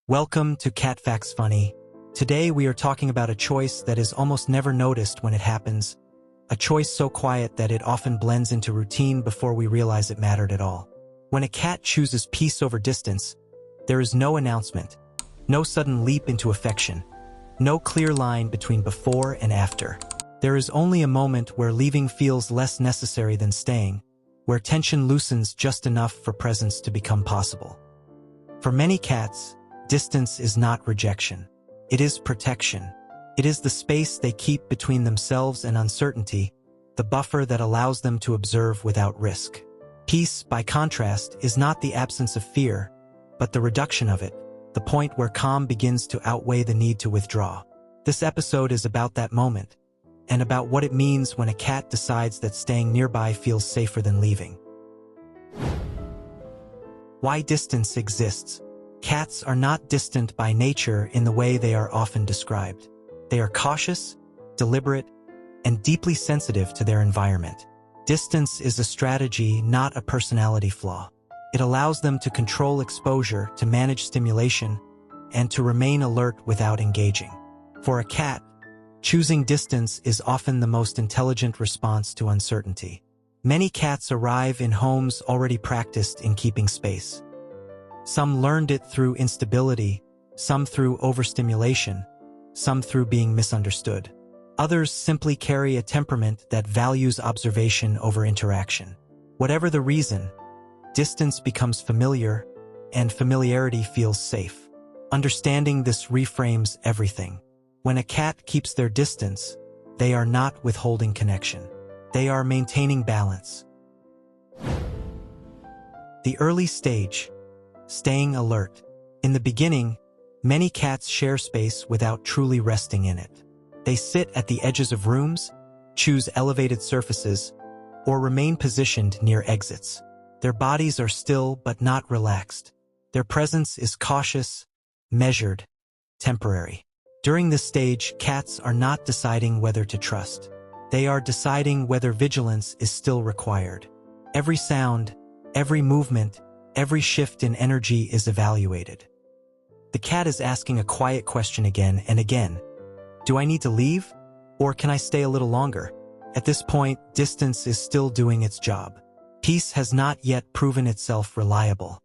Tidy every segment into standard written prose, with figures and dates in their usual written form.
Welcome to Cat Facts Funny. Today we are talking about a choice that is almost never noticed when it happens, a choice so quiet that it often blends into routine before we realize it mattered at all. When a cat chooses peace over distance, there is no announcement, no sudden leap into affection, no clear line between before and after. There is only a moment where leaving feels less necessary than staying, where tension loosens just enough for presence to become possible. For many cats, distance is not rejection. It is protection. It is the space they keep between themselves and uncertainty, the buffer that allows them to observe without risk. Peace, by contrast, is not the absence of fear, but the reduction of it, the point where calm begins to outweigh the need to withdraw. This episode is about that moment, and about what it means when a cat decides that staying nearby feels safer than leaving. Why distance exists. Cats are not distant by nature in the way they are often described. They are cautious, deliberate, and deeply sensitive to their environment. Distance is a strategy, not a personality flaw. It allows them to control exposure, to manage stimulation, and to remain alert without engaging. For a cat, choosing distance is often the most intelligent response to uncertainty. Many cats arrive in homes already practiced in keeping space. Some learned it through instability, some through overstimulation, some through being misunderstood. Others simply carry a temperament that values observation over interaction. Whatever the reason, distance becomes familiar, and familiarity feels safe. Understanding this reframes everything. When a cat keeps their distance, they are not withholding connection. They are maintaining balance. The early stage. Staying alert. In the beginning, many cats share space without truly resting in it. They sit at the edges of rooms, choose elevated surfaces, or remain positioned near exits. Their bodies are still but not relaxed. Their presence is cautious, measured, temporary. During this stage, cats are not deciding whether to trust. They are deciding whether vigilance is still required. Every sound, every movement, every shift in energy is evaluated. The cat is asking a quiet question again and again. Do I need to leave? Or can I stay a little longer? At this point, distance is still doing its job. Peace has not yet proven itself reliable.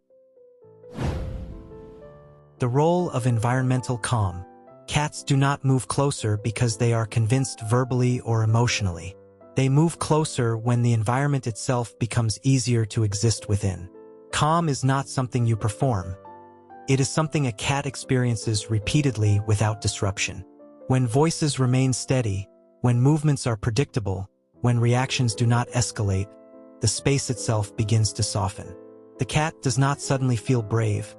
The role of environmental calm. Cats do not move closer because they are convinced verbally or emotionally. They move closer when the environment itself becomes easier to exist within. Calm is not something you perform. It is something a cat experiences repeatedly without disruption. When voices remain steady, when movements are predictable, when reactions do not escalate, the space itself begins to soften. The cat does not suddenly feel brave,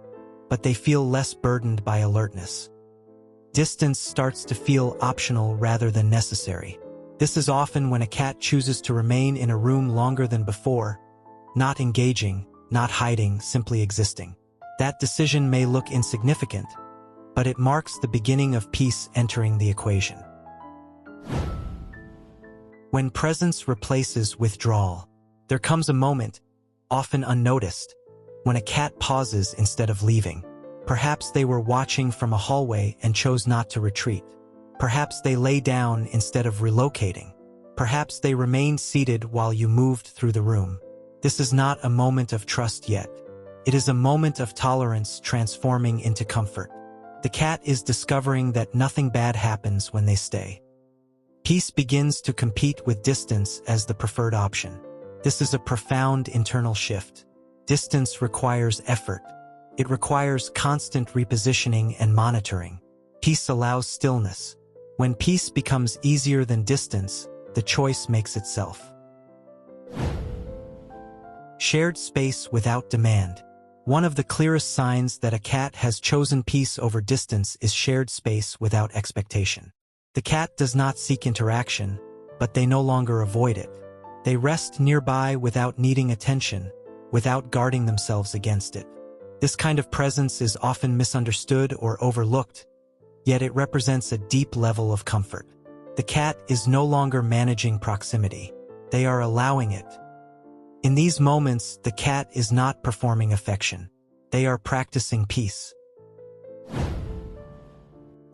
but they feel less burdened by alertness. Distance starts to feel optional rather than necessary. This is often when a cat chooses to remain in a room longer than before, not engaging, not hiding, simply existing. That decision may look insignificant, but it marks the beginning of peace entering the equation. When presence replaces withdrawal, there comes a moment, often unnoticed, when a cat pauses instead of leaving. Perhaps they were watching from a hallway and chose not to retreat. Perhaps they lay down instead of relocating. Perhaps they remained seated while you moved through the room. This is not a moment of trust yet. It is a moment of tolerance transforming into comfort. The cat is discovering that nothing bad happens when they stay. Peace begins to compete with distance as the preferred option. This is a profound internal shift. Distance requires effort. It requires constant repositioning and monitoring. Peace allows stillness. When peace becomes easier than distance, the choice makes itself. Shared space without demand. One of the clearest signs that a cat has chosen peace over distance is shared space without expectation. The cat does not seek interaction, but they no longer avoid it. They rest nearby without needing attention, without guarding themselves against it. This kind of presence is often misunderstood or overlooked, yet it represents a deep level of comfort. The cat is no longer managing proximity. They are allowing it. In these moments, the cat is not performing affection. They are practicing peace.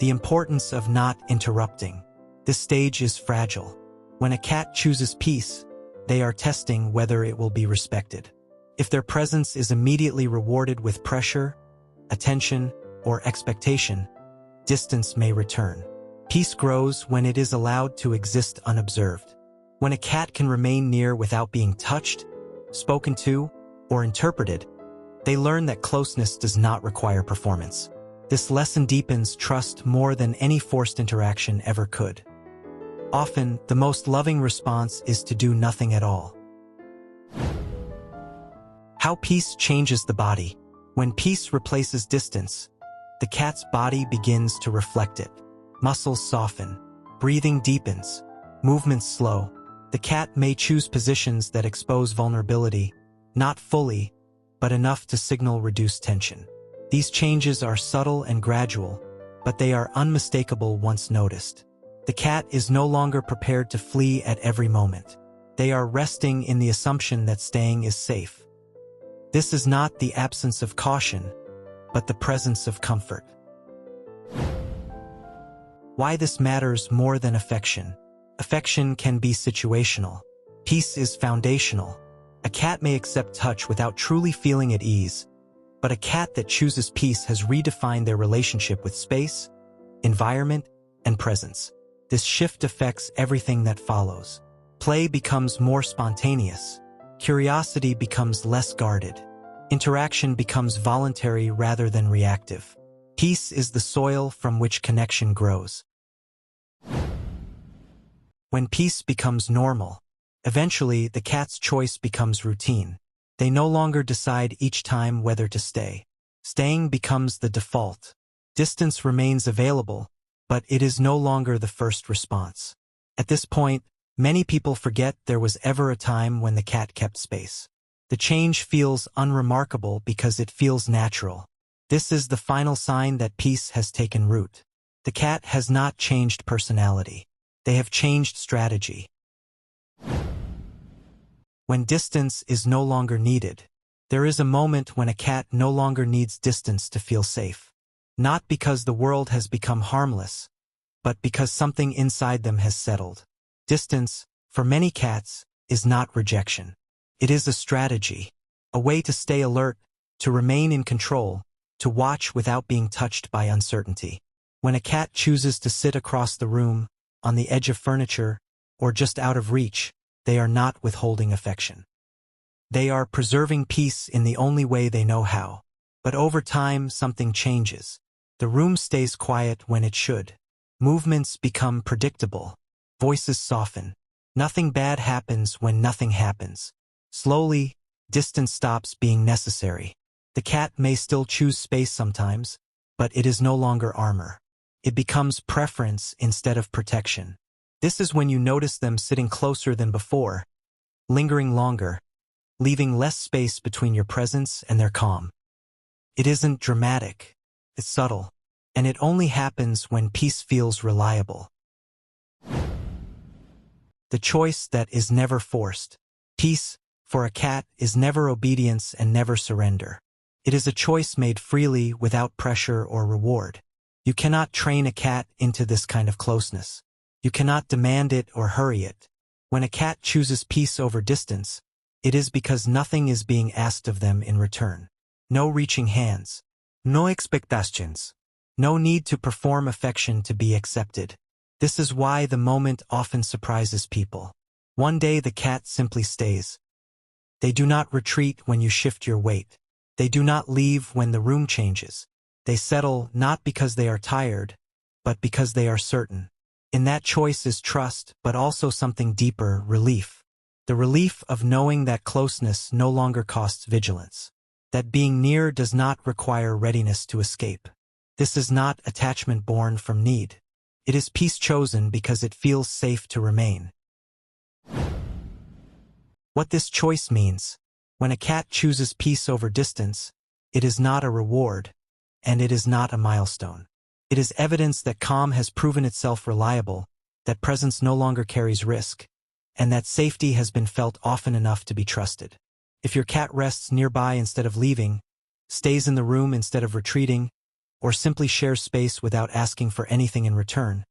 The importance of not interrupting. This stage is fragile. When a cat chooses peace, they are testing whether it will be respected. If their presence is immediately rewarded with pressure, attention, or expectation, distance may return. Peace grows when it is allowed to exist unobserved. When a cat can remain near without being touched, spoken to, or interpreted, they learn that closeness does not require performance. This lesson deepens trust more than any forced interaction ever could. Often, the most loving response is to do nothing at all. How peace changes the body. When peace replaces distance, the cat's body begins to reflect it. Muscles soften, breathing deepens, movements slow. The cat may choose positions that expose vulnerability, not fully, but enough to signal reduced tension. These changes are subtle and gradual, but they are unmistakable once noticed. The cat is no longer prepared to flee at every moment. They are resting in the assumption that staying is safe. This is not the absence of caution, but the presence of comfort. Why this matters more than affection. Affection can be situational. Peace is foundational. A cat may accept touch without truly feeling at ease, but a cat that chooses peace has redefined their relationship with space, environment, and presence. This shift affects everything that follows. Play becomes more spontaneous. Curiosity becomes less guarded. Interaction becomes voluntary rather than reactive. Peace is the soil from which connection grows. When peace becomes normal, eventually the cat's choice becomes routine. They no longer decide each time whether to stay. Staying becomes the default. Distance remains available, but it is no longer the first response. At this point, many people forget there was ever a time when the cat kept space. The change feels unremarkable because it feels natural. This is the final sign that peace has taken root. The cat has not changed personality. They have changed strategy. When distance is no longer needed, there is a moment when a cat no longer needs distance to feel safe. Not because the world has become harmless, but because something inside them has settled. Distance, for many cats, is not rejection. It is a strategy, a way to stay alert, to remain in control, to watch without being touched by uncertainty. When a cat chooses to sit across the room, on the edge of furniture, or just out of reach, they are not withholding affection. They are preserving peace in the only way they know how. But over time, something changes. The room stays quiet when it should. Movements become predictable. Voices soften. Nothing bad happens when nothing happens. Slowly, distance stops being necessary. The cat may still choose space sometimes, but it is no longer armor. It becomes preference instead of protection. This is when you notice them sitting closer than before, lingering longer, leaving less space between your presence and their calm. It isn't dramatic, it's subtle, and it only happens when peace feels reliable. The choice that is never forced. Peace, for a cat, is never obedience and never surrender. It is a choice made freely without pressure or reward. You cannot train a cat into this kind of closeness. You cannot demand it or hurry it. When a cat chooses peace over distance, it is because nothing is being asked of them in return. No reaching hands. No expectations. No need to perform affection to be accepted. This is why the moment often surprises people. One day the cat simply stays. They do not retreat when you shift your weight. They do not leave when the room changes. They settle not because they are tired, but because they are certain. In that choice is trust, but also something deeper, relief. The relief of knowing that closeness no longer costs vigilance. That being near does not require readiness to escape. This is not attachment born from need. It is peace chosen because it feels safe to remain. What this choice means. When a cat chooses peace over distance, it is not a reward, and it is not a milestone. It is evidence that calm has proven itself reliable, that presence no longer carries risk, and that safety has been felt often enough to be trusted. If your cat rests nearby instead of leaving, stays in the room instead of retreating, or simply shares space without asking for anything in return,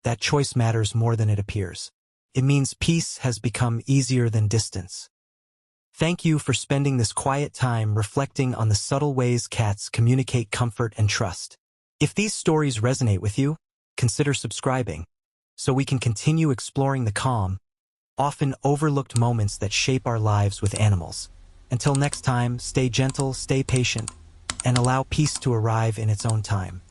that choice matters more than it appears. It means peace has become easier than distance. Thank you for spending this quiet time reflecting on the subtle ways cats communicate comfort and trust. If these stories resonate with you, consider subscribing, so we can continue exploring the calm, often overlooked moments that shape our lives with animals. Until next time, stay gentle, stay patient, and allow peace to arrive in its own time.